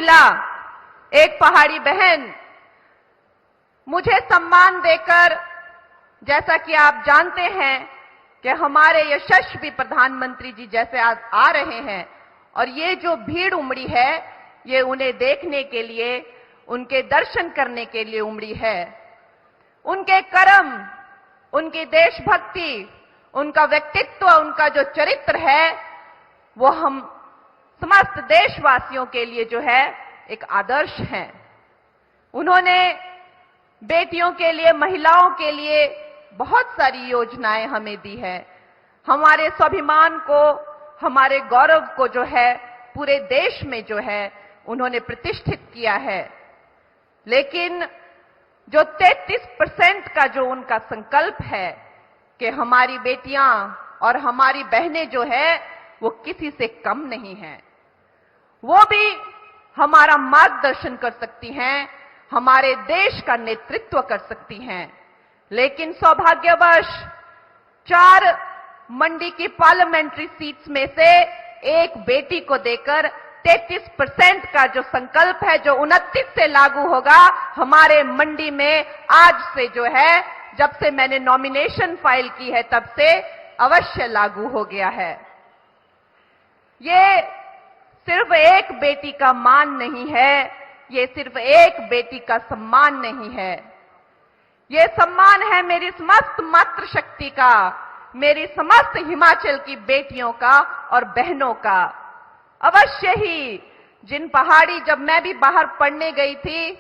महिला, एक पहाड़ी बहन मुझे सम्मान देकर, जैसा कि आप जानते हैं कि हमारे यशस्वी प्रधानमंत्री जी जैसे आज आ रहे हैं और ये जो भीड़ उमड़ी है ये उन्हें देखने के लिए, उनके दर्शन करने के लिए उमड़ी है। उनके कर्म, उनकी देशभक्ति, उनका व्यक्तित्व, उनका जो चरित्र है वो हम समस्त देशवासियों के लिए जो है एक आदर्श है। उन्होंने बेटियों के लिए, महिलाओं के लिए बहुत सारी योजनाएं हमें दी है। हमारे स्वाभिमान को, हमारे गौरव को जो है पूरे देश में जो है उन्होंने प्रतिष्ठित किया है। लेकिन जो 33% का जो उनका संकल्प है कि हमारी बेटियां और हमारी बहनें जो है वो किसी से कम नहीं हैं, वो भी हमारा मार्गदर्शन कर सकती हैं, हमारे देश का नेतृत्व कर सकती हैं। लेकिन सौभाग्यवश 4 मंडी की पार्लियामेंट्री सीट्स में से एक बेटी को देकर 33% का जो संकल्प है, जो 29 से लागू होगा हमारे मंडी में आज से जो है, जब से मैंने नॉमिनेशन फाइल की है तब से अवश्य लागू हो गया है। ये सिर्फ एक बेटी का मान नहीं है, ये सिर्फ एक बेटी का सम्मान नहीं है, ये सम्मान है मेरी समस्त मातृशक्ति का, मेरी समस्त हिमाचल की बेटियों का और बहनों का। अवश्य ही जब मैं भी बाहर पढ़ने गई थी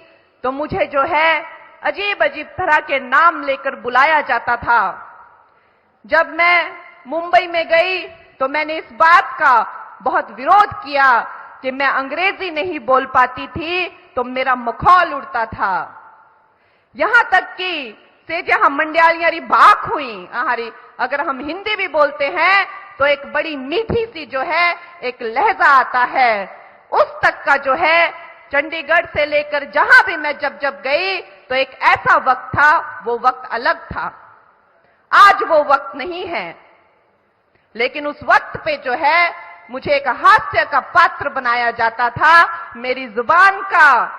तो मुझे जो है अजीब अजीब तरह के नाम लेकर बुलाया जाता था। जब मैं मुंबई में गई तो मैंने इस बात का बहुत विरोध किया कि मैं अंग्रेजी नहीं बोल पाती थी तो मेरा मखौल उड़ता था। यहां तक कि से जहां मंडियालियारी भाग हुई, अगर हम हिंदी भी बोलते हैं तो एक बड़ी मीठी सी जो है एक लहजा आता है, उस तक का जो है चंडीगढ़ से लेकर जहां भी मैं जब गई तो एक ऐसा वक्त था, वो वक्त अलग था। आज वो वक्त नहीं है, लेकिन उस वक्त पे जो है मुझे एक हास्य का पात्र बनाया जाता था। मेरी जुबान का,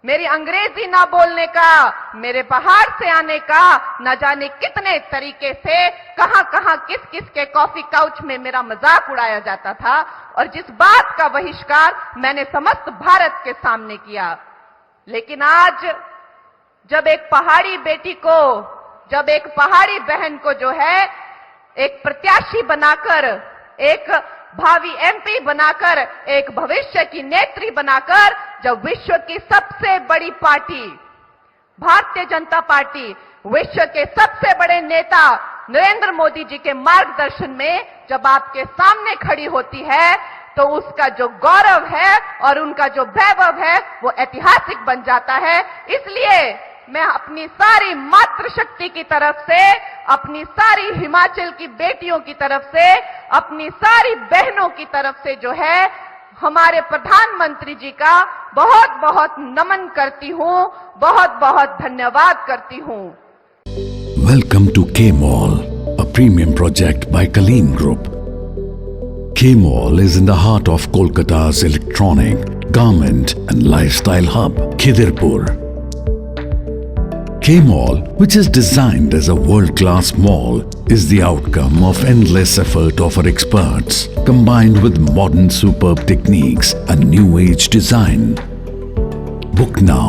मेरी अंग्रेजी ना बोलने का, मेरे बाहर से आने का, न जाने कितने तरीके से कहां कहां किस किस के कॉफी काउच में मेरा मजाक उड़ाया जाता था, और जिस बात का बहिष्कार मैंने समस्त भारत के सामने किया। लेकिन आज जब एक पहाड़ी बेटी को, जब एक पहाड़ी बहन को जो है एक प्रत्याशी बनाकर, एक भावी एमपी बनाकर, एक भविष्य की नेत्री बनाकर, जब विश्व की सबसे बड़ी पार्टी भारतीय जनता पार्टी, विश्व के सबसे बड़े नेता नरेंद्र मोदी जी के मार्गदर्शन में जब आपके सामने खड़ी होती है तो उसका जो गौरव है और उनका जो वैभव है वो ऐतिहासिक बन जाता है। इसलिए मैं अपनी सारी मातृशक्ति की तरफ से, अपनी सारी हिमाचल की बेटियों की तरफ से, अपनी सारी बहनों की तरफ से जो है हमारे प्रधानमंत्री जी का बहुत बहुत नमन करती हूं, बहुत बहुत धन्यवाद करती हूं। Welcome to K-Mall, a premium project by Kaleen Group. K-Mall is in the heart of Kolkata's electronic, garment and lifestyle hub, Khidirpur. K-Mall, which is designed as a world-class mall, is the outcome of endless effort of our experts, combined with modern superb techniques and new age design. Book now